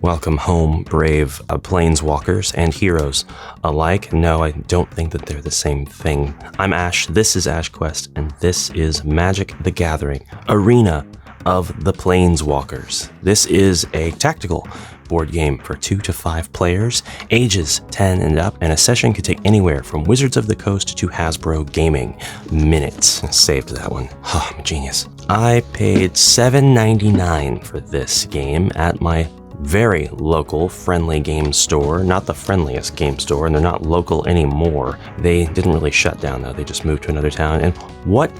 Welcome home, brave Planeswalkers and heroes alike. No, I don't think that they're the same thing. I'm Ash, this is AshQuest, and this is Magic the Gathering, Arena of the Planeswalkers. This is a tactical board game for 2 to 5 players, ages 10 and up, and a session could take anywhere from Wizards of the Coast to Hasbro Gaming. Minutes. Saved that one. Oh, I'm a genius. I paid $7.99 for this game at my very local friendly game store. Not the friendliest game store, and they're not local anymore. They didn't really shut down though, they just moved to another town. And what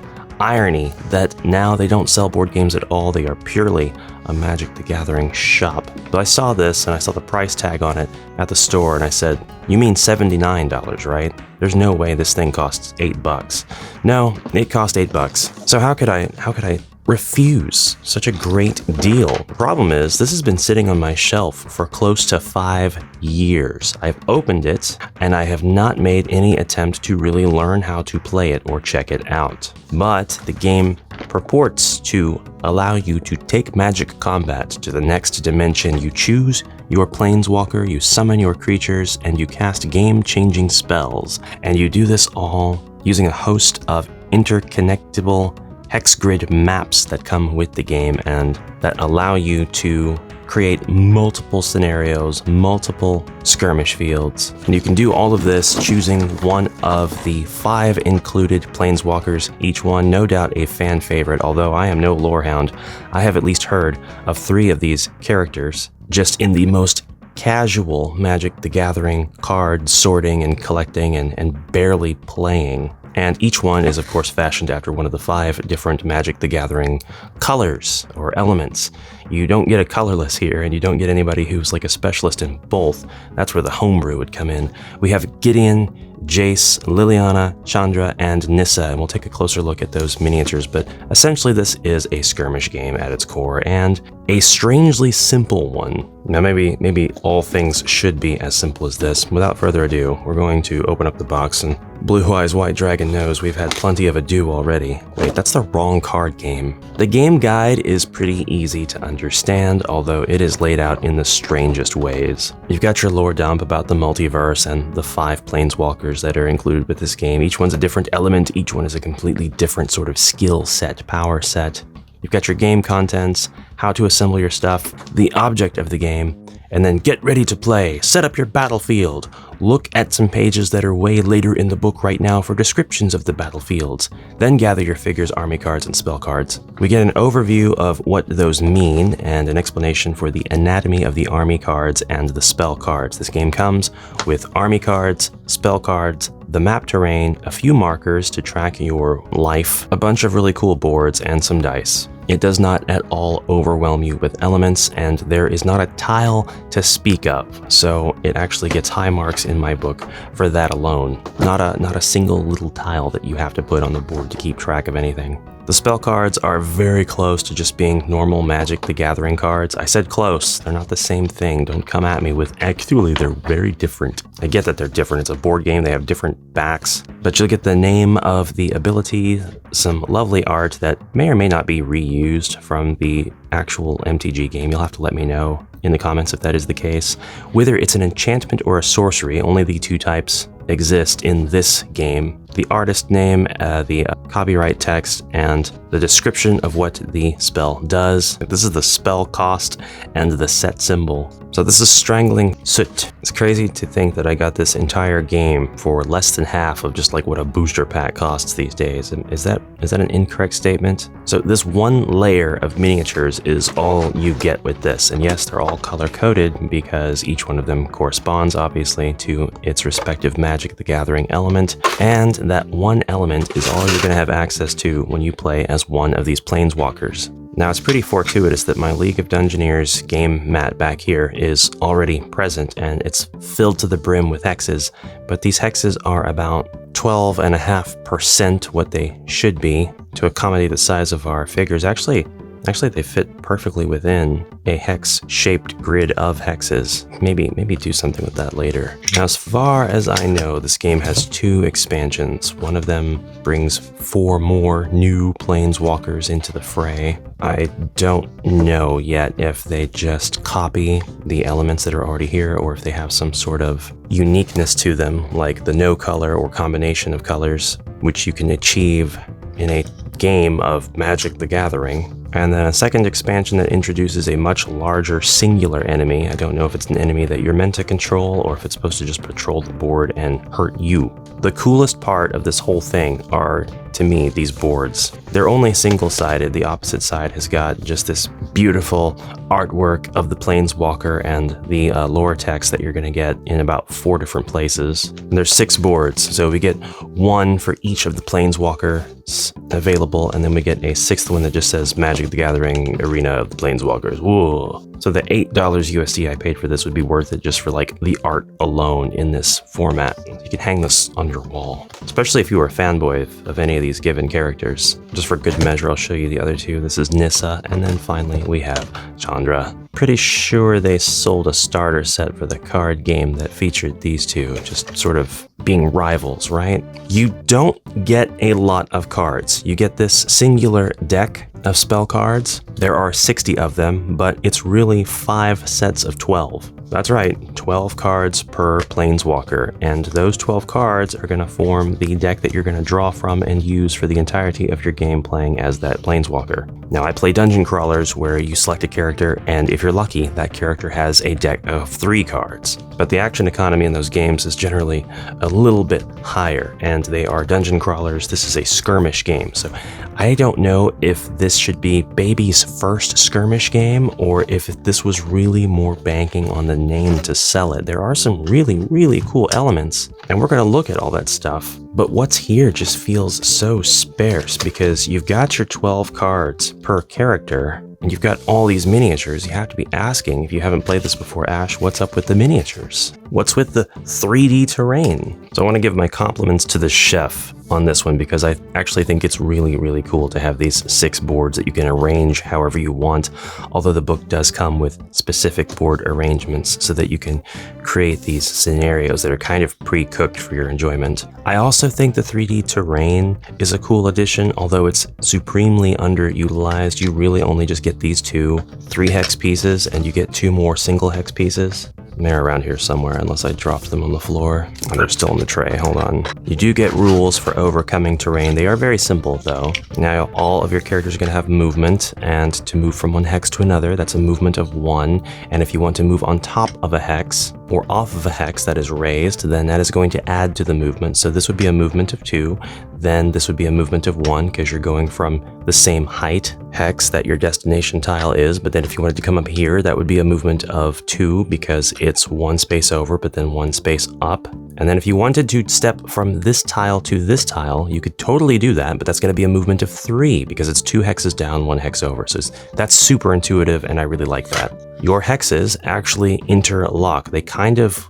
irony that now they don't sell board games at all, they are purely a Magic the Gathering shop. So I saw this and I saw the price tag on it at the store and I said, you mean $79, right? There's no way this thing costs $8. No, it cost $8. So how could I refuse such a great deal? The problem is, this has been sitting on my shelf for close to 5 years. I've opened it, and I have not made any attempt to really learn how to play it or check it out. But the game purports to allow you to take Magic combat to the next dimension. You choose your Planeswalker, you summon your creatures, and you cast game-changing spells. And you do this all using a host of interconnectable hex grid maps that come with the game and that allow you to create multiple scenarios, multiple skirmish fields. And you can do all of this choosing one of the 5 included Planeswalkers, each one no doubt a fan favorite. Although I am no lore hound, I have at least heard of 3 of these characters just in the most casual Magic the Gathering card sorting and collecting and barely playing. And each one is, of course, fashioned after one of the 5 different Magic the Gathering colors or elements. You don't get a colorless here, and you don't get anybody who's like a specialist in both. That's where the homebrew would come in. We have Gideon, Jace, Liliana, Chandra, and Nissa, and we'll take a closer look at those miniatures, but essentially this is a skirmish game at its core, and a strangely simple one. Now maybe all things should be as simple as this. Without further ado, we're going to open up the box, and Blue Eyes White Dragon knows we've had plenty of ado already. Wait, that's the wrong card game. The game guide is pretty easy to understand, although it is laid out in the strangest ways. You've got your lore dump about the multiverse and the 5 Planeswalkers that are included with this game. Each one's a different element, each one is a completely different sort of skill set, power set. You've got your game contents, how to assemble your stuff, the object of the game, and then get ready to play. Set up your battlefield. Look at some pages that are way later in the book right now for descriptions of the battlefields. Then gather your figures, army cards, and spell cards. We get an overview of what those mean and an explanation for the anatomy of the army cards and the spell cards. This game comes with army cards, spell cards, the map terrain, a few markers to track your life, a bunch of really cool boards, and some dice. It does not at all overwhelm you with elements, and there is not a tile to speak of, so it actually gets high marks in my book for that alone. Not a single little tile that you have to put on the board to keep track of anything. The spell cards are very close to just being normal Magic the Gathering cards. I said close, they're not the same thing. Don't come at me with, actually they're very different. I get that they're different, it's a board game, they have different backs, but you'll get the name of the ability, some lovely art that may or may not be reused from the actual MTG game. You'll have to let me know in the comments if that is the case. Whether it's an enchantment or a sorcery, only the 2 types exist in this game. The artist name, the copyright text, and the description of what the spell does. This is the spell cost and the set symbol. So this is Strangling Soot. It's crazy to think that I got this entire game for less than half of just like what a booster pack costs these days. Is that an incorrect statement? So this one layer of miniatures is all you get with this. And yes, they're all color-coded because each one of them corresponds obviously to its respective Magic the Gathering element. And that one element is all you're going to have access to when you play as one of these Planeswalkers. Now, it's pretty fortuitous that my League of Dungeoneers game mat back here is already present and it's filled to the brim with hexes, but these hexes are about 12.5% what they should be to accommodate the size of our figures. Actually, Actually, they fit perfectly within a hex-shaped grid of hexes. Maybe do something with that later. Now, as far as I know, this game has 2 expansions. One of them brings 4 more new Planeswalkers into the fray. I don't know yet if they just copy the elements that are already here or if they have some sort of uniqueness to them, like the no color or combination of colors, which you can achieve in a game of Magic the Gathering. And then a second expansion that introduces a much larger singular enemy. I don't know if it's an enemy that you're meant to control or if it's supposed to just patrol the board and hurt you. The coolest part of this whole thing are, to me, these boards. They're only single-sided. The opposite side has got just this beautiful artwork of the Planeswalker and the lore text that you're going to get in about 4 different places. And there's 6 boards, so we get 1 for each of the Planeswalkers available, and then we get a 6th one that just says Magic the Gathering Arena of the Planeswalkers. Whoa. So the $8 USD I paid for this would be worth it just for like the art alone in this format. You can hang this on your wall, especially if you were a fanboy of any of these given characters. Just for good measure, I'll show you the other 2. This is Nissa, and then finally we have Chandra. Pretty sure they sold a starter set for the card game that featured these 2, just sort of being rivals, right? You don't get a lot of cards. You get this singular deck of spell cards. There are 60 of them, but it's really 5 sets of 12. That's right, 12 cards per Planeswalker, and those 12 cards are going to form the deck that you're going to draw from and use for the entirety of your game playing as that Planeswalker. Now, I play dungeon crawlers where you select a character, and if you're lucky, that character has a deck of 3 cards. But the action economy in those games is generally a little bit higher, and they are dungeon crawlers. This is a skirmish game, so I don't know if this should be Baby's first skirmish game, or if this was really more banking on the name to sell it. There are some really cool elements, and we're going to look at all that stuff. But what's here just feels so sparse because you've got your 12 cards per character, and you've got all these miniatures. You have to be asking, if you haven't played this before, Ash, what's up with the miniatures? What's with the 3D terrain? So I want to give my compliments to the chef on this one because I actually think it's really cool to have these 6 boards that you can arrange however you want, although the book does come with specific board arrangements so that you can create these scenarios that are kind of pre-cooked for your enjoyment. I also think the 3D terrain is a cool addition, although it's supremely underutilized. You really only just get these 2 3-hex pieces, and you get 2 more single hex pieces. They're around here somewhere, unless I dropped them on the floor. Oh, they're still in the tray, hold on. You do get rules for overcoming terrain. They are very simple, though. Now, all of your characters are going to have movement, and to move from one hex to another, that's a movement of 1. And if you want to move on top of a hex, or off of a hex that is raised, then that is going to add to the movement. So this would be a movement of 2. Then this would be a movement of 1, because you're going from the same height hex that your destination tile is. But then if you wanted to come up here, that would be a movement of 2, because it's 1 space over, but then 1 space up. And then if you wanted to step from this tile to this tile, you could totally do that, but that's going to be a movement of 3, because it's 2 hexes down, 1 hex over. So that's super intuitive, and I really like that. Your hexes actually interlock. They kind of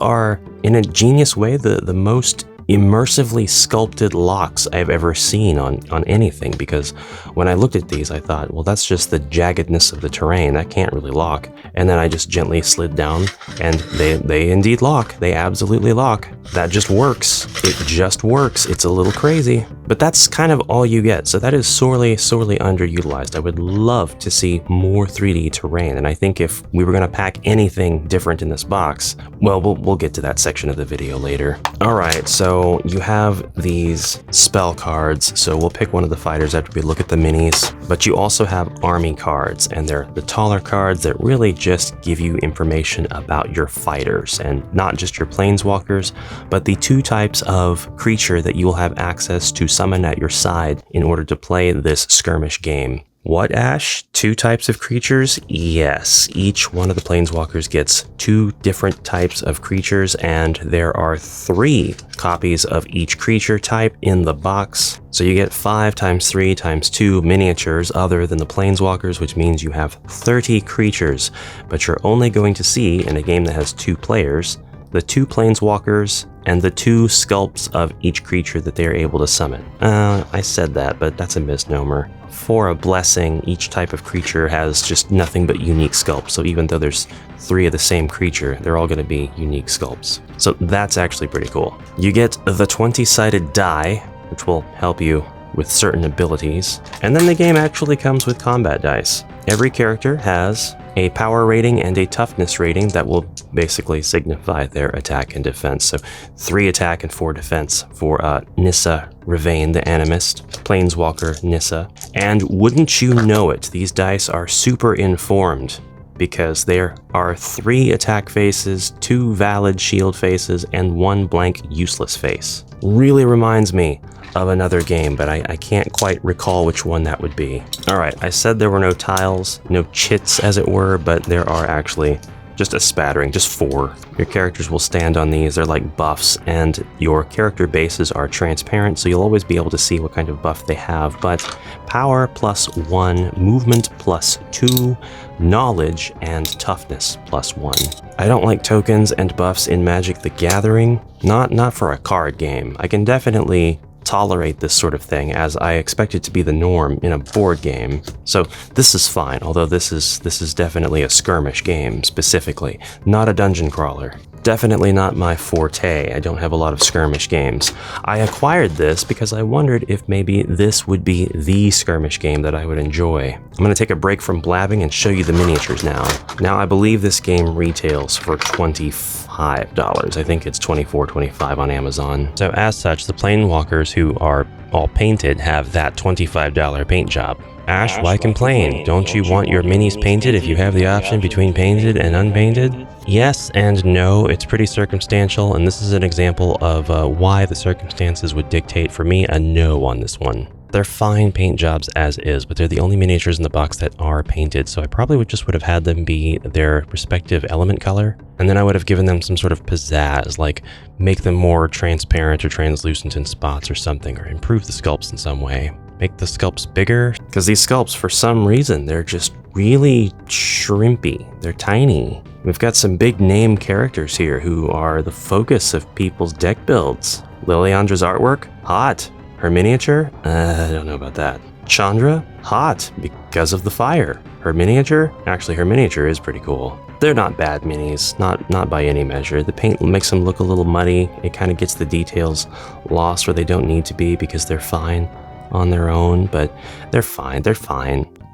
are, in a genius way, the most immersively sculpted locks I've ever seen on anything, because when I looked at these, I thought, well, that's just the jaggedness of the terrain. That can't really lock. And then I just gently slid down, and they indeed lock. They absolutely lock. That just works. It just works. It's a little crazy, but that's kind of all you get. So that is sorely underutilized. I would love to see more 3D terrain, and I think if we were going to pack anything different in this box, well, we'll get to that section of the video later. All right, so you have these spell cards, so we'll pick one of the fighters after we look at the minis, but you also have army cards, and they're the taller cards that really just give you information about your fighters, and not just your planeswalkers, but the 2 types of creature that you will have access to summon at your side in order to play this skirmish game. What, Ash? 2 types of creatures? Yes, each one of the planeswalkers gets 2 different types of creatures, and there are 3 copies of each creature type in the box. So you get 5 times 3 times 2 miniatures other than the planeswalkers, which means you have 30 creatures, but you're only going to see, in a game that has 2 players, the 2 Planeswalkers, and the 2 sculpts of each creature that they are able to summon. I said that, but that's a misnomer. For a blessing, each type of creature has just nothing but unique sculpts, so even though there's 3 of the same creature, they're all going to be unique sculpts. So that's actually pretty cool. You get the 20-sided die, which will help you with certain abilities, and then the game actually comes with combat dice. Every character has a power rating and a toughness rating that will basically signify their attack and defense. So 3 attack and 4 defense for Nissa Ravain the Animist, Planeswalker Nissa. And wouldn't you know it, these dice are super informed, because there are 3 attack faces, 2 valid shield faces, and 1 blank useless face. Really reminds me of another game, but I can't quite recall which one that would be. Alright, I said there were no tiles, no chits as it were, but there are actually just a spattering, just 4. Your characters will stand on these, they're like buffs, and your character bases are transparent, so you'll always be able to see what kind of buff they have, but power +1, movement +2, knowledge, and toughness +1. I don't like tokens and buffs in Magic the Gathering, not for a card game. I can definitely tolerate this sort of thing, as I expect it to be the norm in a board game. So this is fine, although this is definitely a skirmish game specifically, not a dungeon crawler. Definitely not my forte. I don't have a lot of skirmish games. I acquired this because I wondered if maybe this would be the skirmish game that I would enjoy. I'm going to take a break from blabbing and show you the miniatures now. Now, I believe this game retails for $25. I think it's $24.25 on Amazon. So as such, the Planeswalkers who are all painted have that $25 paint job. Ash, why complain? Don't you want your minis painted if you have the option between painted and unpainted? Yes and no, it's pretty circumstantial, and this is an example of why the circumstances would dictate for me a no on this one. They're fine paint jobs as is, but they're the only miniatures in the box that are painted, so I probably would have had them be their respective element color, and then I would have given them some sort of pizzazz, like make them more transparent or translucent in spots or something, or improve the sculpts in some way. Make the sculpts bigger, because these sculpts, for some reason, they're just really shrimpy. They're tiny. We've got some big name characters here who are the focus of people's deck builds. Liliandra's artwork? Hot. Her miniature? I don't know about that. Chandra? Hot, because of the fire. Her miniature? Actually, her miniature is pretty cool. They're not bad minis, not by any measure. The paint makes them look a little muddy. It kind of gets the details lost where they don't need to be because they're fine on their own, but they're fine.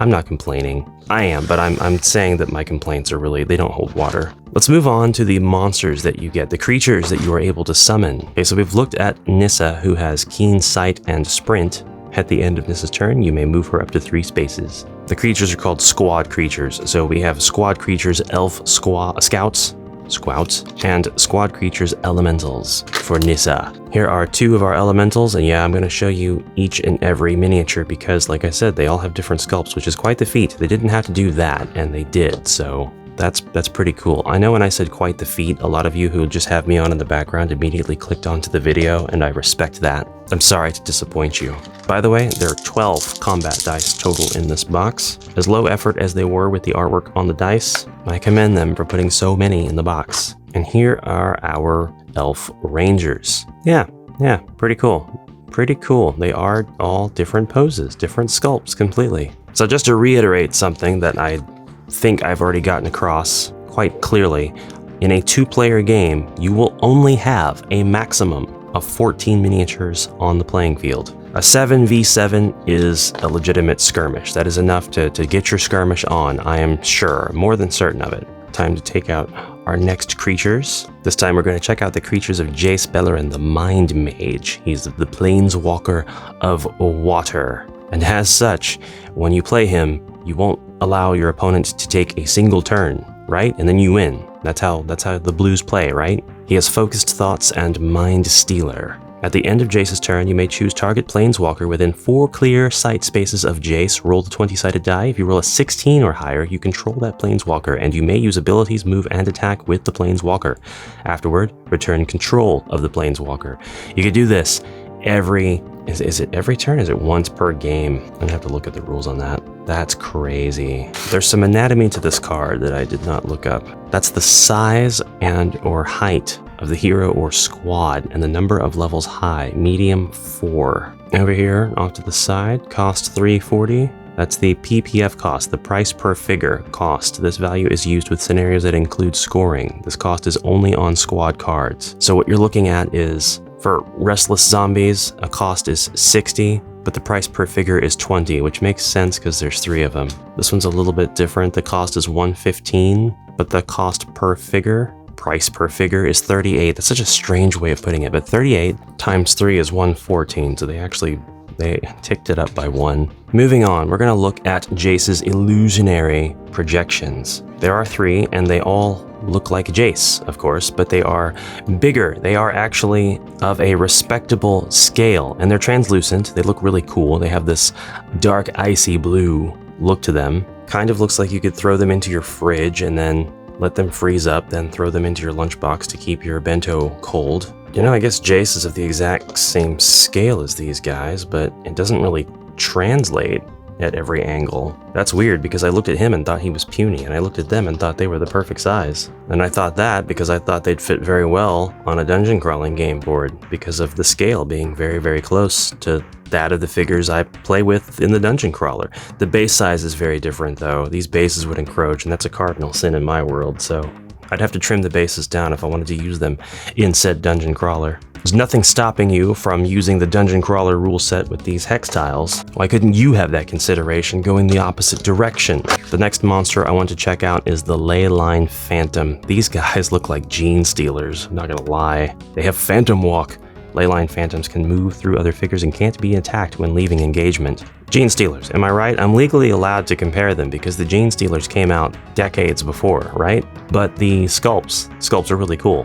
I'm not complaining. I am, but I'm saying that my complaints are really, they don't hold water. Let's move on to the monsters that you get, the creatures that you are able to summon. Okay, so we've looked at Nissa, who has Keen Sight and Sprint. At the end of Nissa's turn, you may move her up to 3 spaces. The creatures are called squad creatures, so we have squad creatures, elf scouts, and squad creatures elementals for Nissa. Here are 2 of our elementals, and yeah, I'm going to show you each and every miniature because, like I said, they all have different sculpts, which is quite the feat. They didn't have to do that, and they did, so that's pretty cool. I know when I said quite the feat, a lot of you who just have me on in the background immediately clicked onto the video, and I respect that. I'm sorry to disappoint you. By the way, there are 12 combat dice total in this box. As low effort as they were with the artwork on the dice, I commend them for putting so many in the box. And here are our elf rangers. Yeah, pretty cool. Pretty cool. They are all different poses, different sculpts completely. So just to reiterate something that I think I've already gotten across quite clearly, in a 2-player game, you will only have a maximum of 14 miniatures on the playing field. A 7v7 is a legitimate skirmish. That is enough to get your skirmish on, I am sure, more than certain of it. Time to take out our next creatures. This time we're going to check out the creatures of Jace Beleren, the Mind Mage. He's the Planeswalker of water. And as such, when you play him, you won't allow your opponent to take a single turn, right? And then you win. That's how the blues play, right? He has Focused Thoughts and Mind Stealer. At the end of Jace's turn, you may choose target Planeswalker within 4 clear sight spaces of Jace. Roll the 20-sided die. If you roll a 16 or higher, you control that Planeswalker, and you may use abilities, move, and attack with the Planeswalker. Afterward, return control of the Planeswalker. You can do this is it every turn? Is it once per game? I'm gonna have to look at the rules on that. That's crazy. There's some anatomy to this card that I did not look up. That's the size and or height of the hero or squad and the number of levels high, medium 4. Over here, off to the side, cost 340. That's the PPF cost, the price per figure cost. This value is used with scenarios that include scoring. This cost is only on squad cards. So what you're looking at is, for Restless Zombies, a cost is 60, but the price per figure is 20, which makes sense because there's 3 of them. This one's a little bit different. The cost is 115, but the cost per figure, price per figure, is 38. That's such a strange way of putting it, but 38 times 3 is 114, so they ticked it up by 1. Moving on, we're going to look at Jace's illusionary projections. There are 3, and they all look like Jace, of course, but they are bigger. They are actually of a respectable scale, and they're translucent. They look really cool. They have this dark, icy blue look to them. Kind of looks like you could throw them into your fridge and then let them freeze up, then throw them into your lunchbox to keep your bento cold. You know, I guess Jace is of the exact same scale as these guys, but it doesn't really translate at every angle. That's weird because I looked at him and thought he was puny, and I looked at them and thought they were the perfect size. And I thought that because I thought they'd fit very well on a dungeon crawling game board because of the scale being very, very close to that of the figures I play with in the dungeon crawler. The base size is very different though. These bases would encroach, and that's a cardinal sin in my world, so I'd have to trim the bases down if I wanted to use them in said dungeon crawler. There's nothing stopping you from using the dungeon crawler rule set with these hex tiles. Why couldn't you have that consideration going the opposite direction? The next monster I want to check out is the Leyline Phantom. These guys look like gene stealers, I'm not gonna lie. They have Phantom Walk. Leyline Phantoms can move through other figures and can't be attacked when leaving engagement. Gene Stealers, am I right? I'm legally allowed to compare them because the Gene Stealers came out decades before, right? But the sculpts are really cool.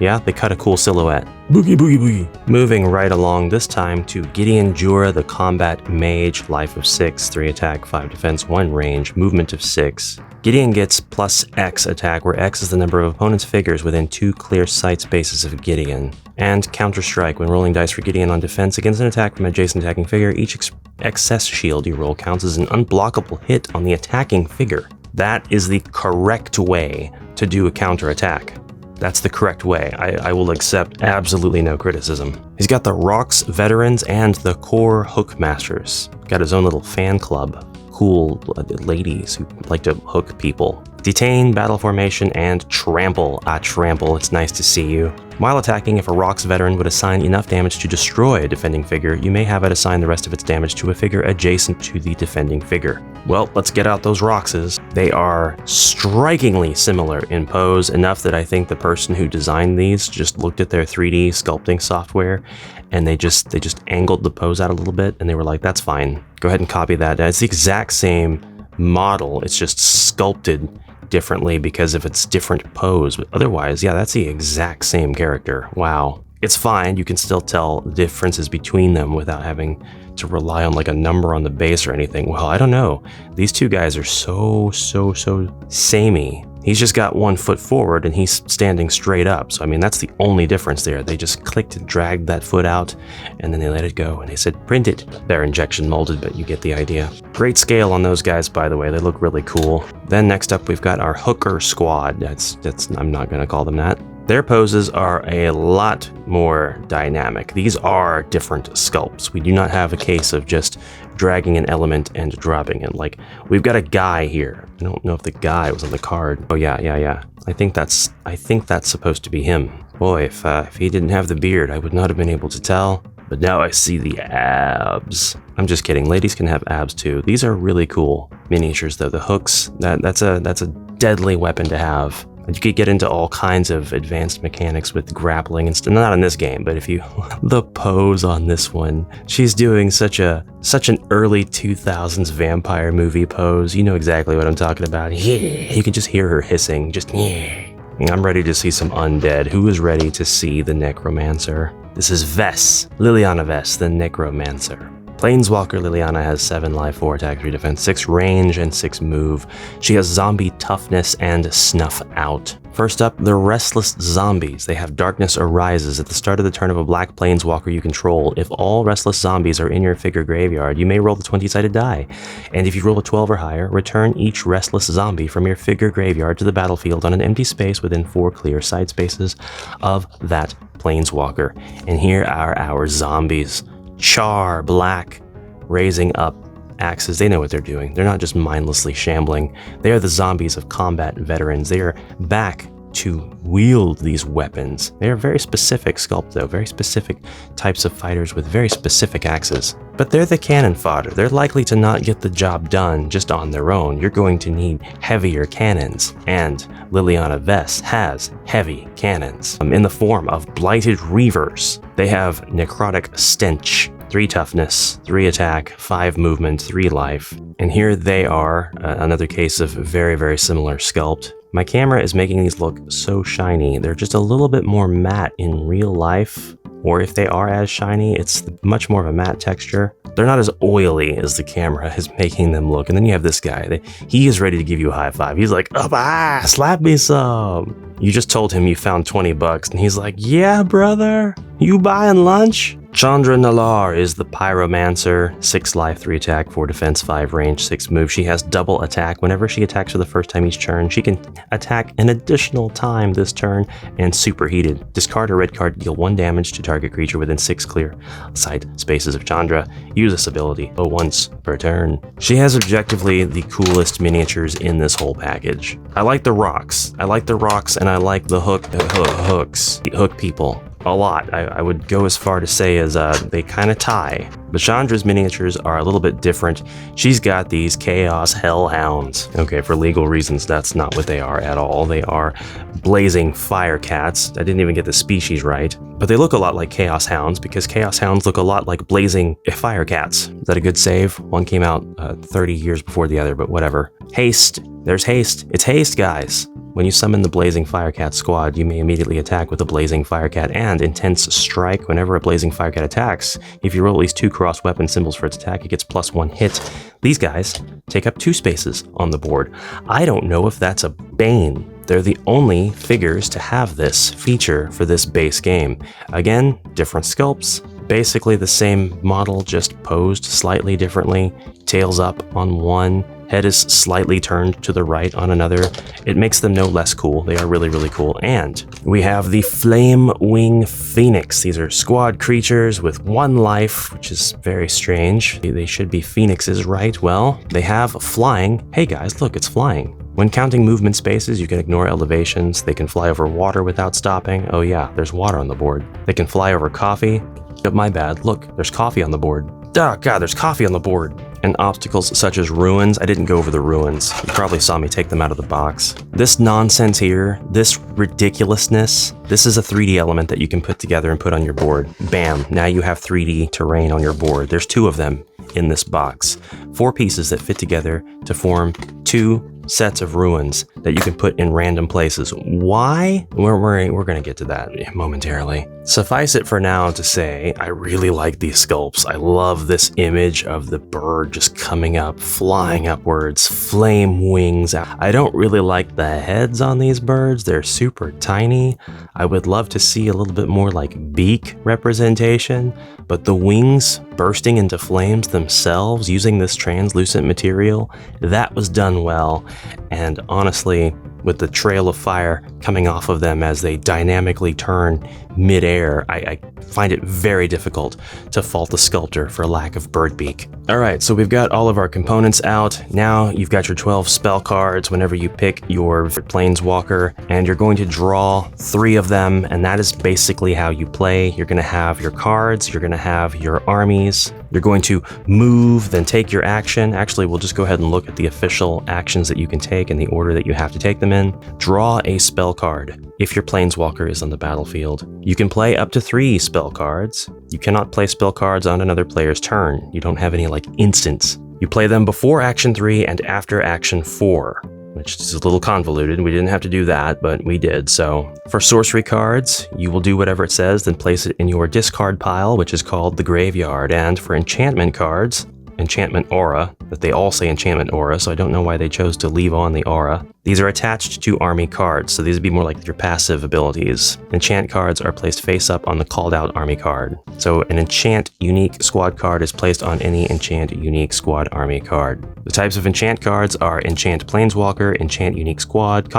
Yeah, they cut a cool silhouette. Boogie, boogie, boogie. Moving right along, this time to Gideon Jura, the Combat Mage, life of 6, 3 attack, 5 defense, 1 range, movement of 6. Gideon gets plus X attack, where X is the number of opponent's figures within 2 clear sight spaces of Gideon. And Counter Strike, when rolling dice for Gideon on defense against an attack from an adjacent attacking figure, each excess shield you roll counts as an unblockable hit on the attacking figure. That is the correct way to do a counter attack. That's the correct way. I will accept absolutely no criticism. He's got the Rocks Veterans and the Core Hookmasters. Got his own little fan club. Cool ladies who like to hook people. Detain, Battle Formation, and Trample. Trample, it's nice to see you. While attacking, if a Rocks Veteran would assign enough damage to destroy a defending figure, you may have it assign the rest of its damage to a figure adjacent to the defending figure. Well, let's get out those Roxes. They are strikingly similar in pose, enough that I think the person who designed these just looked at their 3D sculpting software and they just angled the pose out a little bit, and they were like, that's fine. Go ahead and copy that. It's the exact same model. It's just sculpted differently because of its different pose. But otherwise, yeah, that's the exact same character. Wow. It's fine. You can still tell the differences between them without having to rely on like a number on the base or anything. Well, I don't know. These two guys are so samey. He's just got 1 foot forward and he's standing straight up. So, I mean, that's the only difference there. They just clicked and dragged that foot out and then they let it go and they said, print it. They're injection molded, but you get the idea. Great scale on those guys, by the way. They look really cool. Then next up, we've got our Hooker Squad. I'm not going to call them that. Their poses are a lot more dynamic. These are different sculpts. We do not have a case of just dragging an element and dropping it. Like, we've got a guy here. I don't know if the guy was on the card. Oh yeah. I think that's supposed to be him. Boy, if he didn't have the beard, I would not have been able to tell. But now I see the abs. I'm just kidding. Ladies can have abs too. These are really cool miniatures though. The hooks, that's a deadly weapon to have. You could get into all kinds of advanced mechanics with grappling and stuff. Not in this game, but if you the pose on this one, she's doing such an early 2000s vampire movie pose. You know exactly what I'm talking about. Yeah, you can just hear her hissing. Just yeah. I'm ready to see some undead. Who is ready to see the Necromancer? This is Vess, Liliana Vess, the Necromancer. Planeswalker Liliana has 7 life, 4 attack, 3 defense, 6 range, and 6 move. She has zombie toughness and snuff out. First up, the Restless Zombies. They have Darkness Arises. At the start of the turn of a black planeswalker you control, if all restless zombies are in your figure graveyard, you may roll the 20-sided die. And if you roll a 12 or higher, return each restless zombie from your figure graveyard to the battlefield on an empty space within 4 clear side spaces of that planeswalker. And here are our zombies. Char, black, raising up axes. They know what they're doing. They're not just mindlessly shambling. They are the zombies of combat veterans. They are back to wield these weapons. They are very specific sculpt though, very specific types of fighters with very specific axes. But they're the cannon fodder. They're likely to not get the job done just on their own. You're going to need heavier cannons, and Liliana Vess has heavy cannons in the form of Blighted Reavers. They have Necrotic Stench, 3 toughness, 3 attack, 5 movement, 3 life. And here they are, another case of very, very similar sculpt. My camera is making these look so shiny. They're just a little bit more matte in real life, or if they are as shiny, it's much more of a matte texture. They're not as oily as the camera is making them look. And then you have this guy. He is ready to give you a high five. He's like, slap me some. You just told him you found 20 bucks, and he's like, yeah, brother, you buying lunch? Chandra Nalar is the Pyromancer, 6 life, 3 attack, 4 defense, 5 range, 6 move. She has double attack. Whenever she attacks for the first time each turn, she can attack an additional time this turn, and superheated. Discard a red card, deal 1 damage to target creature within 6 clear side spaces of Chandra. Use this ability once per turn. She has objectively the coolest miniatures in this whole package. I like the rocks. I like the rocks, and I like the hooks. The hook people. A lot. I would go as far to say as they kind of tie. But Chandra's miniatures are a little bit different. She's got these Chaos Hellhounds. Okay, for legal reasons, that's not what they are at all. They are Blazing Fire Cats. I didn't even get the species right. But they look a lot like Chaos Hounds because Chaos Hounds look a lot like Blazing Fire Cats. Is that a good save? One came out 30 years before the other, but whatever. Haste. There's haste. It's haste, guys. When you summon the Blazing Firecat squad, you may immediately attack with a Blazing Firecat and Intense Strike. Whenever a Blazing Firecat attacks, if you roll at least 2 cross weapon symbols for its attack, it gets +1 hit. These guys take up 2 spaces on the board. I don't know if that's a bane. They're the only figures to have this feature for this base game. Again, different sculpts, basically the same model, just posed slightly differently. Tails up on one, head is slightly turned to the right on another. It makes them no less cool. They are really, really cool. And we have the Flame Wing Phoenix. These are squad creatures with 1 life, which is very strange. They should be phoenixes, right? Well, they have flying. Hey guys, look, it's flying. When counting movement spaces, you can ignore elevations. They can fly over water without stopping. Oh yeah, there's water on the board. They can fly over coffee. Oh, my bad. Look, there's coffee on the board. Oh god, there's coffee on the board. And obstacles such as ruins. I didn't go over the ruins. You probably saw me take them out of the box. This nonsense here, this ridiculousness, this is a 3D element that you can put together and put on your board. Bam, now you have 3D terrain on your board. There's 2 of them in this box. 4 pieces that fit together to form 2 sets of ruins that you can put in random places. Why? We're gonna get to that momentarily. Suffice it for now to say, I really like these sculpts. I love this image of the bird just coming up, flying upwards, flame wings. I don't really like the heads on these birds. They're super tiny. I would love to see a little bit more like beak representation, but the wings bursting into flames themselves using this translucent material, that was done well. And honestly, with the trail of fire coming off of them as they dynamically turn mid-air, I find it very difficult to fault the sculptor for lack of bird beak. Alright, so we've got all of our components out. Now you've got your 12 spell cards whenever you pick your Planeswalker, and you're going to draw 3 of them, and that is basically how you play. You're going to have your cards, you're going to have your armies, you're going to move, then take your action. Actually, we'll just go ahead and look at the official actions that you can take and the order that you have to take them in. Draw a spell card if your Planeswalker is on the battlefield. You can play up to 3 spell cards. You cannot play spell cards on another player's turn. You don't have any like instants. You play them before action 3 and after action 4. which is a little convoluted. We didn't have to do that, but we did. So for sorcery cards, you will do whatever it says, then place it in your discard pile, which is called the graveyard. And for enchantment cards, enchantment aura, that they all say enchantment aura, so I don't know why they chose to leave on the aura. These are attached to army cards, so these would be more like your passive abilities. Enchant cards are placed face up on the called out army card. So an enchant unique squad card is placed on any enchant unique squad army card. The types of enchant cards are enchant planeswalker, enchant unique squad,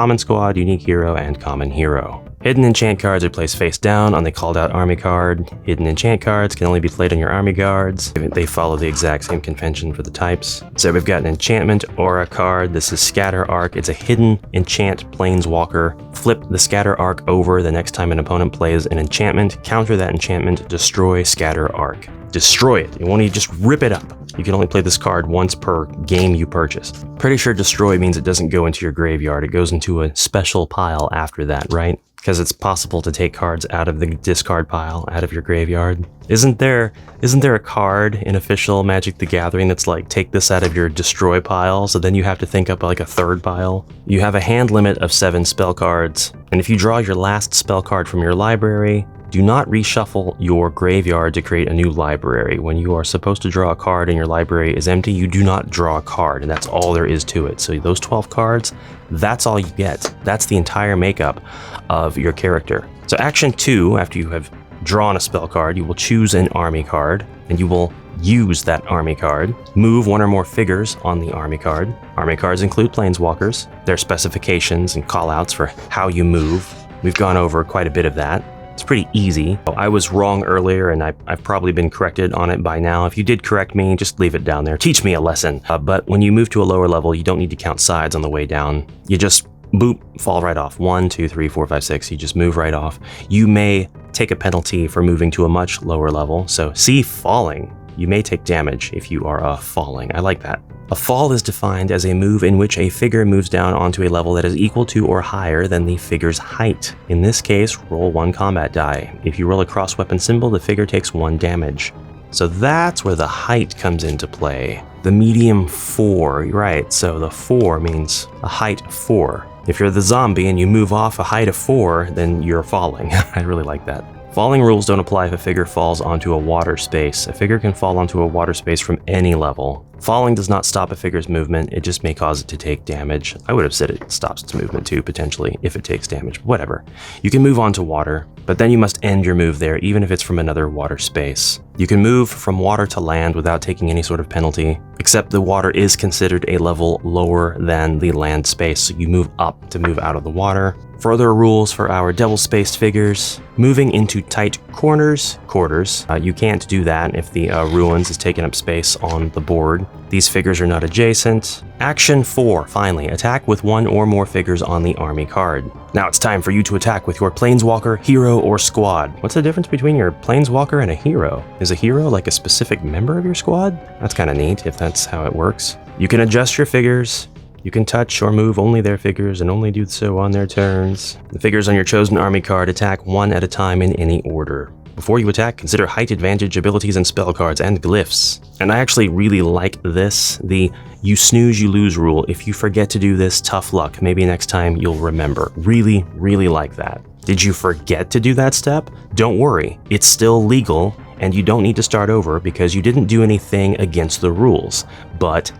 unique hero, and common hero. Hidden enchant cards are placed face down on the called out army card. Hidden enchant cards can only be played on your army guards. They follow the exact same convention for the types. So we've got an enchantment aura card. This is Scatter Arc. It's a hidden enchant planeswalker. Flip the Scatter Arc over the next time an opponent plays an enchantment. Counter that enchantment. Destroy Scatter Arc. Destroy it. You won't even just rip it up. You can only play this card once per game you purchase. Pretty sure destroy means it doesn't go into your graveyard. It goes into a special pile after that, right? Because it's possible to take cards out of the discard pile, out of your graveyard. Isn't there a card in official Magic the Gathering that's like, take this out of your destroy pile, so then you have to think up like a third pile? You have a hand limit of 7 spell cards, and if you draw your last spell card from your library, do not reshuffle your graveyard to create a new library. When you are supposed to draw a card and your library is empty, you do not draw a card, and that's all there is to it. So those 12 cards, that's all you get. That's the entire makeup of your character. So action 2, after you have drawn a spell card, you will choose an army card, and you will use that army card. Move one or more figures on the army card. Army cards include planeswalkers, their specifications and callouts for how you move. We've gone over quite a bit of that. It's pretty easy. I was wrong earlier, and I've probably been corrected on it by now. If you did correct me, just leave it down there. Teach me a lesson. But when you move to a lower level, you don't need to count sides on the way down. You just, boop, fall right off. 1, 2, 3, 4, 5, 6. You just move right off. You may take a penalty for moving to a much lower level. So see falling. You may take damage if you are falling. I like that. A fall is defined as a move in which a figure moves down onto a level that is equal to or higher than the figure's height. In this case, roll 1 combat die. If you roll a cross weapon symbol, the figure takes 1 damage. So that's where the height comes into play. The medium 4, right, so the 4 means a height 4. If you're the zombie and you move off a height of 4, then you're falling. I really like that. Falling rules don't apply if a figure falls onto a water space. A figure can fall onto a water space from any level. Falling does not stop a figure's movement, it just may cause it to take damage. I would have said it stops its movement too, potentially, if it takes damage. Whatever. You can move on to water, but then you must end your move there, even if it's from another water space. You can move from water to land without taking any sort of penalty, except the water is considered a level lower than the land space, so you move up to move out of the water. Further rules for our double-spaced figures. Moving into tight quarters. You can't do that if the ruins is taking up space on the board. These figures are not adjacent. Action 4, finally, attack with 1 or more figures on the army card. Now it's time for you to attack with your planeswalker, hero, or squad. What's the difference between your planeswalker and a hero? Is a hero like a specific member of your squad? That's kind of neat if that's how it works. You can adjust your figures. You can touch or move only their figures and only do so on their turns. The figures on your chosen army card attack 1 at a time in any order. Before you attack, consider height advantage abilities and spell cards and glyphs. And I actually really like this, the you snooze, you lose rule. If you forget to do this, tough luck. Maybe next time you'll remember. Really, really like that. Did you forget to do that step? Don't worry, it's still legal, and you don't need to start over because you didn't do anything against the rules. But,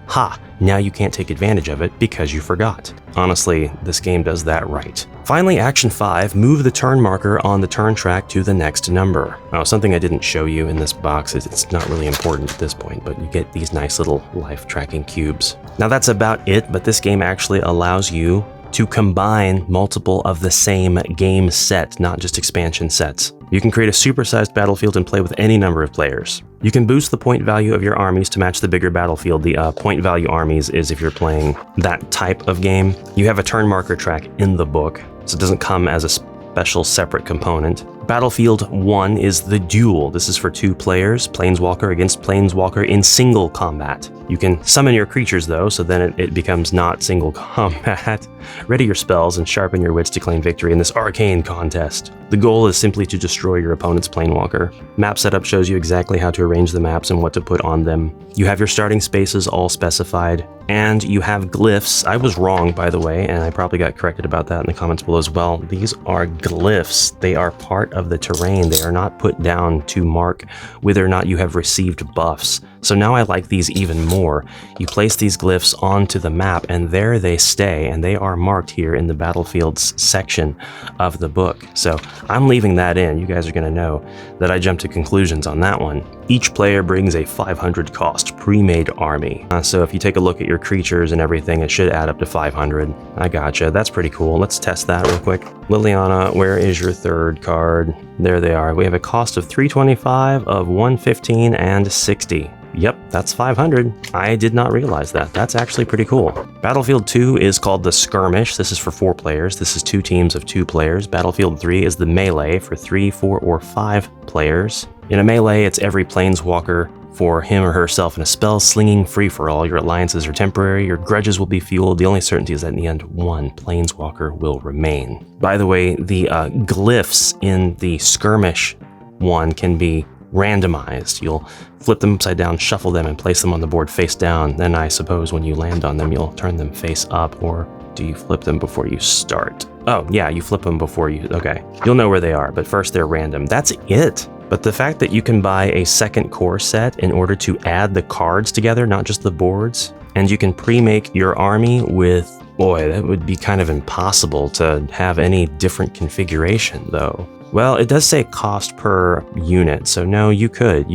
now you can't take advantage of it because you forgot. Honestly, this game does that right. Finally, action 5, move the turn marker on the turn track to the next number. Oh, something I didn't show you in this box is it's not really important at this point, but you get these nice little life tracking cubes. Now that's about it, but this game actually allows you to combine multiple of the same game set, not just expansion sets. You can create a supersized battlefield and play with any number of players. You can boost the point value of your armies to match the bigger battlefield. The point value armies is if you're playing that type of game. You have a turn marker track in the book, so it doesn't come as a special separate component. Battlefield 1 is the duel. This is for 2 players, planeswalker against planeswalker in single combat. You can summon your creatures though, so then it becomes not single combat. Ready your spells and sharpen your wits to claim victory in this arcane contest. The goal is simply to destroy your opponent's planewalker. Map setup shows you exactly how to arrange the maps and what to put on them. You have your starting spaces all specified, And you have glyphs. I was wrong, by the way, and I probably got corrected about that in the comments below as well. These are glyphs. They are part of the terrain. They are not put down to mark whether or not you have received buffs. So now I like these even more. You place these glyphs onto the map, and there they stay, and they are marked here in the battlefields section of the book. So I'm leaving that in. You guys are going to know that I jumped to conclusions on that one. Each player brings a 500 cost pre-made army. So if you take a look at your creatures and everything, it should add up to 500. I gotcha. That's pretty cool. Let's test that real quick. Liliana, where is your third card? There they are. We have a cost of 325, of 115, and 60. Yep, that's 500. I did not realize that. That's actually pretty cool. Battlefield 2 is called the Skirmish. This is for 4 players. This is 2 teams of 2 players. Battlefield 3 is the Melee for 3, 4, or 5 players. In a melee, it's every Planeswalker for him or herself in a spell-slinging free-for-all. Your alliances are temporary, your grudges will be fueled. The only certainty is that in the end, one Planeswalker will remain. By the way, the glyphs in the Skirmish one can be randomized. You'll flip them upside down, shuffle them, and place them on the board face down. Then I suppose when you land on them, you'll turn them face up, or do you flip them before you start? Oh, yeah, you flip them before you... Okay. You'll know where they are, but first they're random. That's it. But the fact that you can buy a second core set in order to add the cards together, not just the boards, and you can pre-make your army with... Boy, that would be kind of impossible to have any different configuration, though. Well, it does say cost per unit, so no, you could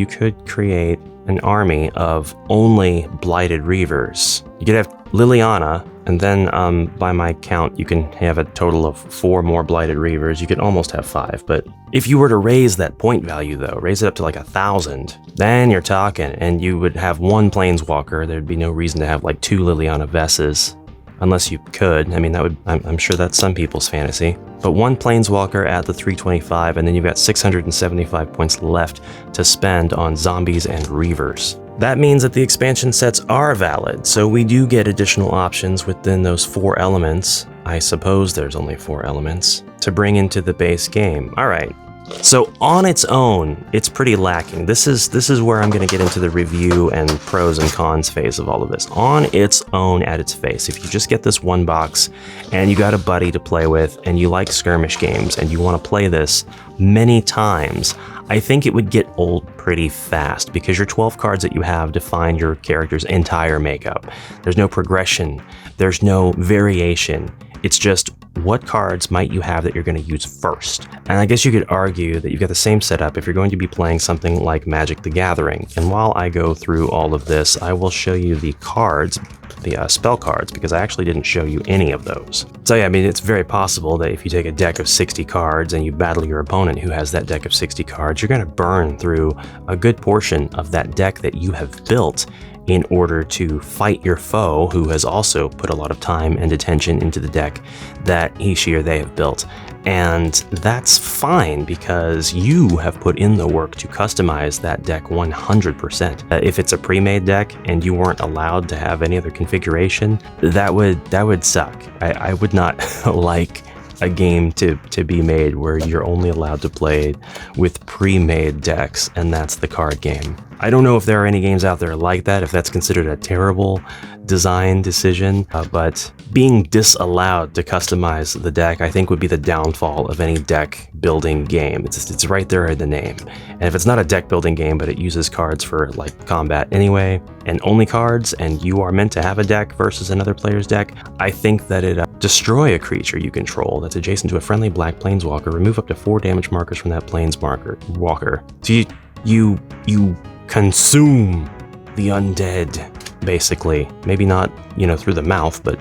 create an army of only Blighted Reavers. You could have Liliana, and then by my count, you can have a total of 4 more Blighted Reavers. You could almost have 5, but if you were to raise that point value, though, raise it up to like 1,000, then you're talking, and you would have 1 Planeswalker. There'd be no reason to have like 2 Liliana Vesses. Unless you could. I mean, that would, I'm sure that's some people's fantasy. But 1 Planeswalker at the 325, and then you've got 675 points left to spend on zombies and reavers. That means that the expansion sets are valid, so we do get additional options within those 4 elements. I suppose there's only 4 elements to bring into the base game. All right. So on its own, it's pretty lacking. This is where I'm going to get into the review and pros and cons phase of all of this. On its own, at its face, if you just get this 1 box and you got a buddy to play with and you like skirmish games and you want to play this many times, I think it would get old pretty fast because your 12 cards that you have define your character's entire makeup. There's no progression. There's no variation. It's just, what cards might you have that you're going to use first? And I guess you could argue that you've got the same setup if you're going to be playing something like Magic the Gathering. And while I go through all of this, I will show you the cards, the spell cards, because I actually didn't show you any of those. So yeah, I mean, it's very possible that if you take a deck of 60 cards and you battle your opponent who has that deck of 60 cards, you're going to burn through a good portion of that deck that you have built in order to fight your foe who has also put a lot of time and attention into the deck that he, she, or they have built. And that's fine because you have put in the work to customize that deck 100%. If it's a pre-made deck and you weren't allowed to have any other configuration, that would suck. I would not like a game to be made where you're only allowed to play with pre-made decks, and that's the card game. I don't know if there are any games out there like that, if that's considered a terrible design decision, but being disallowed to customize the deck, I think, would be the downfall of any deck building game. It's right there in the name. And if it's not a deck building game, but it uses cards for like combat anyway, and only cards, and you are meant to have a deck versus another player's deck, I think that it destroy a creature you control that's adjacent to a friendly black planeswalker, remove up to 4 damage markers from that planeswalker. So you consume the undead, basically. Maybe not, through the mouth, but,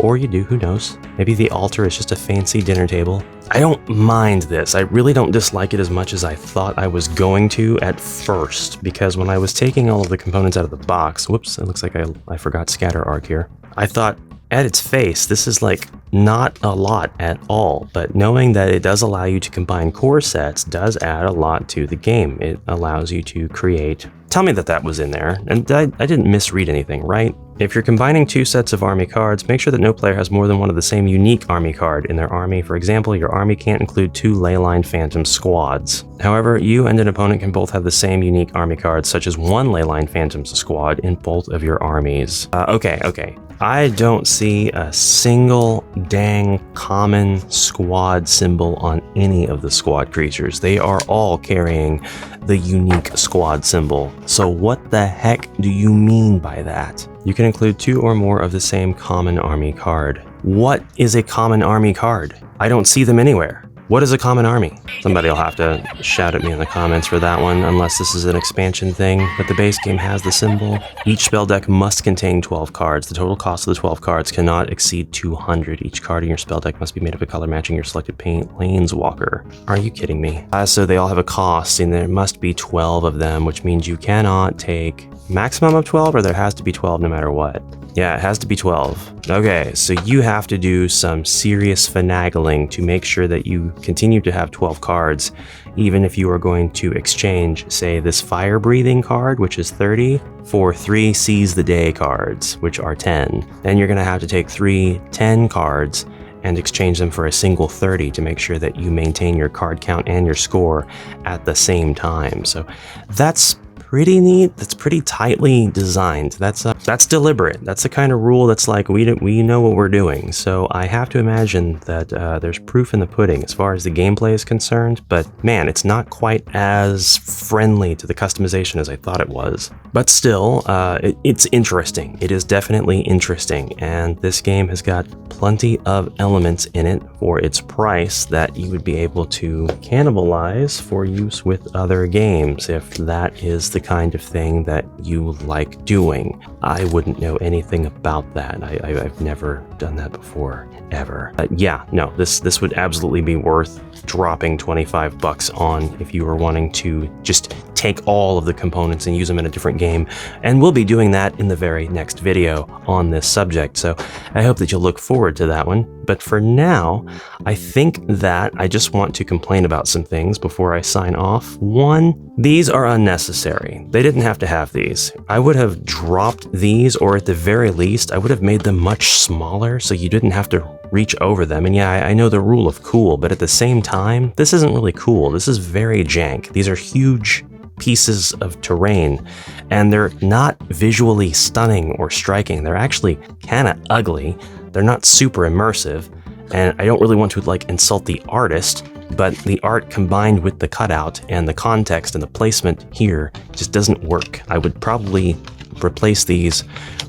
or you do, who knows? Maybe the altar is just a fancy dinner table. I don't mind this. I really don't dislike it as much as I thought I was going to at first, because when I was taking all of the components out of the box, whoops, it looks like I forgot Scatter Arc here. I thought, at its face, this is like not a lot at all, but knowing that it does allow you to combine core sets does add a lot to the game. It allows you to create Tell me that that was in there, and I didn't misread anything, right? If you're combining 2 sets of army cards, make sure that no player has more than one of the same unique army card in their army. For example, your army can't include 2 Leyline Phantom squads. However, you and an opponent can both have the same unique army cards, such as 1 Leyline Phantom squad in both of your armies. Okay. I don't see a single dang common squad symbol on any of the squad creatures. They are all carrying the unique squad symbol. So what the heck do you mean by that? You can include 2 or more of the same common army card. What is a common army card? I don't see them anywhere. What is a common army? Somebody will have to shout at me in the comments for that one, unless this is an expansion thing, but the base game has the symbol. Each spell deck must contain 12 cards. The total cost of the 12 cards cannot exceed 200. Each card in your spell deck must be made of a color matching your selected Planeswalker. Are you kidding me? So they all have a cost, and there must be 12 of them, which means you cannot take maximum of 12, or there has to be 12 no matter what. Yeah, it has to be 12. Okay, so you have to do some serious finagling to make sure that you continue to have 12 cards, even if you are going to exchange, say, this fire breathing card, which is 30, for 3 seize the day cards, which are 10. Then you're going to have to take 3 10 cards and exchange them for a single 30 to make sure that you maintain your card count and your score at the same time. So that's pretty neat. That's pretty tightly designed. That's deliberate. That's the kind of rule that's like, we know what we're doing. So I have to imagine that there's proof in the pudding as far as the gameplay is concerned, but man, it's not quite as friendly to the customization as I thought it was. But still, it's interesting. It is definitely interesting, and this game has got plenty of elements in it for its price that you would be able to cannibalize for use with other games if that is the kind of thing that you like doing. I wouldn't know anything about that. I've never done that before, ever. Yeah, no, this would absolutely be worth dropping 25 bucks on if you were wanting to just take all of the components and use them in a different game. And we'll be doing that in the very next video on this subject. So I hope that you'll look forward to that one. But for now, I think that I just want to complain about some things before I sign off. 1, these are unnecessary. They didn't have to have these. I would have dropped these, or at the very least, I would have made them much smaller so you didn't have to reach over them. And yeah, I know the rule of cool, but at the same time, this isn't really cool. This is very jank. These are huge pieces of terrain, and they're not visually stunning or striking. They're actually kind of ugly. They're not super immersive, and I don't really want to like insult the artist, but the art combined with the cutout and the context and the placement here just doesn't work. I would probably replace these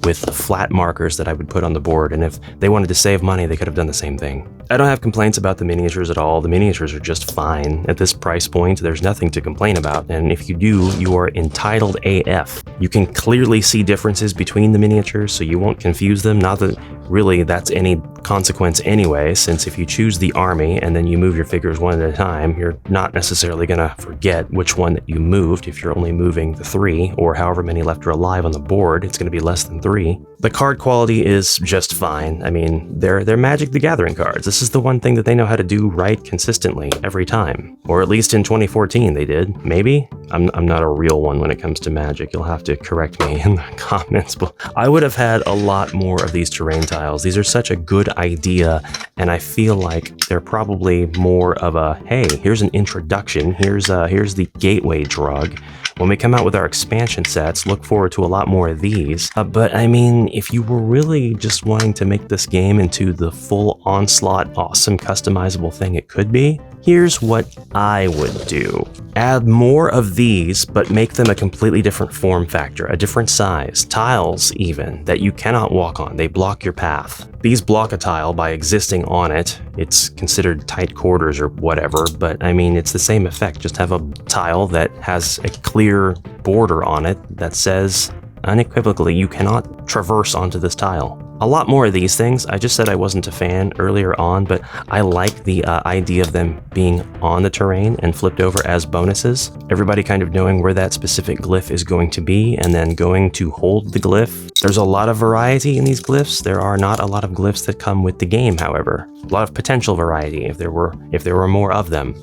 with flat markers that I would put on the board, and if they wanted to save money, they could have done the same thing. I don't have complaints about the miniatures at all. The miniatures are just fine. At this price point, there's nothing to complain about, and if you do, you are entitled AF. You can clearly see differences between the miniatures, so you won't confuse them. Not that really that's any consequence anyway, since if you choose the army and then you move your figures one at a time, you're not necessarily going to forget which one that you moved. If you're only moving the 3, or however many left are alive on the board, it's going to be less than 3. The card quality is just fine. I mean, they're Magic the Gathering cards. This is the one thing that they know how to do right consistently every time. Or at least in 2014 they did. Maybe? I'm not a real one when it comes to Magic. You'll have to correct me in the comments. But I would have had a lot more of these terrain tiles. These are such a good idea, and I feel like they're probably more of a, hey, here's an introduction. Here's the gateway drug. When we come out with our expansion sets, look forward to a lot more of these. But I mean, if you were really just wanting to make this game into the full onslaught, awesome, customizable thing it could be, here's what I would do. Add more of these, but make them a completely different form factor, a different size, tiles even, that you cannot walk on. They block your path. These block a tile by existing on it. It's considered tight quarters or whatever, but I mean, it's the same effect. Just have a tile that has a clear border on it that says unequivocally you cannot traverse onto this tile. A lot more of these things. I just said I wasn't a fan earlier on, but I like the idea of them being on the terrain and flipped over as bonuses. Everybody kind of knowing where that specific glyph is going to be and then going to hold the glyph There's a lot of variety in these glyphs. There are not a lot of glyphs that come with the game, however. A lot of potential variety if there were more of them.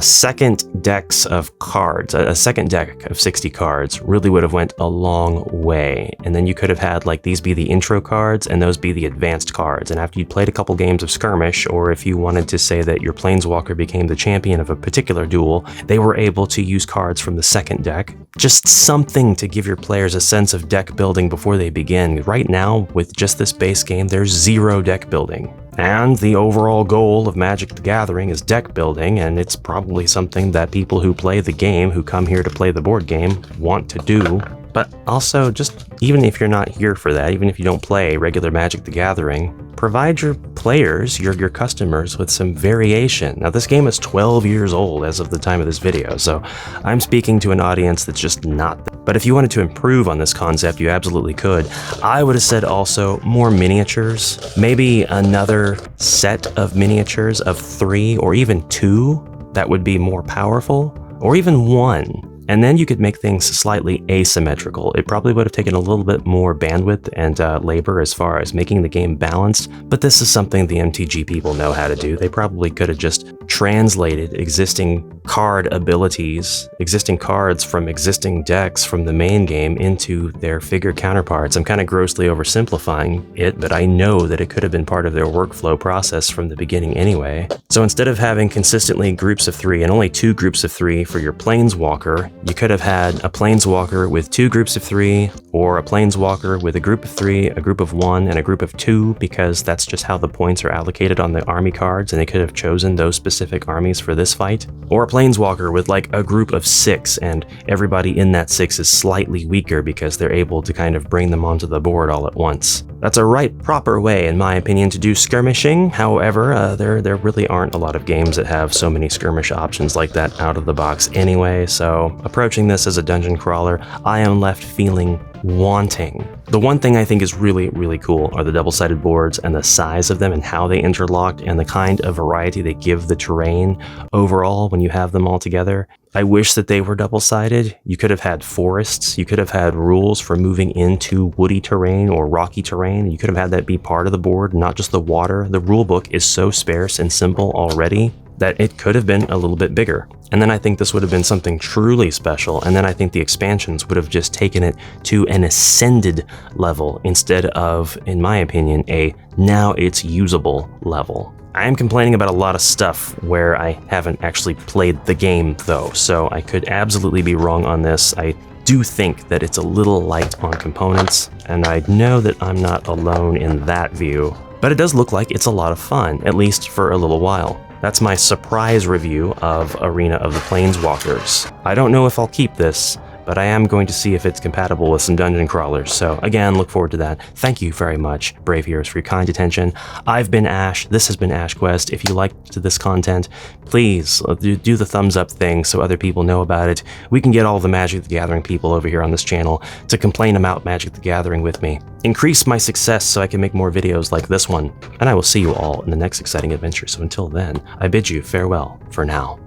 Second decks of cards, a second deck of 60 cards really would have went a long way. And then you could have had like these be the intro cards and those be the advanced cards. And after you'd played a couple games of skirmish, or if you wanted to say that your Planeswalker became the champion of a particular duel, they were able to use cards from the second deck. Just something to give your players a sense of deck building before they begin. Right now, with just this base game, there's zero deck building. And the overall goal of Magic the Gathering is deck building, and it's probably something that people who play the game, who come here to play the board game, want to do. But also, just even if you're not here for that, even if you don't play regular Magic the Gathering, provide your players, your customers, with some variation. Now, this game is 12 years old as of the time of this video, so I'm speaking to an audience that's just not there. But if you wanted to improve on this concept, you absolutely could. I would have said also more miniatures, maybe another set of miniatures of 3 or even 2 that would be more powerful, or even 1. And then you could make things slightly asymmetrical. It probably would have taken a little bit more bandwidth and labor as far as making the game balanced, but this is something the MTG people know how to do. They probably could have just translated existing card abilities, existing cards from existing decks from the main game into their figure counterparts. I'm kind of grossly oversimplifying it, but I know that it could have been part of their workflow process from the beginning anyway. So instead of having consistently groups of 3 and only 2 groups of 3 for your Planeswalker, you could have had a Planeswalker with 2 groups of 3, or a Planeswalker with a group of 3, a group of 1, and a group of 2, because that's just how the points are allocated on the army cards, and they could have chosen those specific armies for this fight. Or a Planeswalker with like a group of 6, and everybody in that 6 is slightly weaker because they're able to kind of bring them onto the board all at once. That's a proper way, in my opinion, to do skirmishing. However, there really aren't a lot of games that have so many skirmish options like that out of the box anyway, so approaching this as a dungeon crawler, I am left feeling wanting. The one thing I think is really, really cool are the double-sided boards and the size of them and how they interlocked and the kind of variety they give the terrain overall when you have them all together. I wish that they were double-sided. You could have had forests, you could have had rules for moving into woody terrain or rocky terrain. You could have had that be part of the board, not just the water. The rulebook is so sparse and simple already that it could have been a little bit bigger. And then I think this would have been something truly special, and then I think the expansions would have just taken it to an ascended level instead of, in my opinion, a now it's usable level. I am complaining about a lot of stuff where I haven't actually played the game though, so I could absolutely be wrong on this. I do think that it's a little light on components, and I know that I'm not alone in that view, but it does look like it's a lot of fun, at least for a little while. That's my surprise review of Arena of the Planeswalkers. I don't know if I'll keep this, but I am going to see if it's compatible with some dungeon crawlers, so again, look forward to that. Thank you very much, Brave Heroes, for your kind attention. I've been Ash, this has been AshQuest. If you liked this content, please do the thumbs up thing so other people know about it. We can get all the Magic the Gathering people over here on this channel to complain about Magic the Gathering with me. Increase my success so I can make more videos like this one, and I will see you all in the next exciting adventure. So until then, I bid you farewell for now.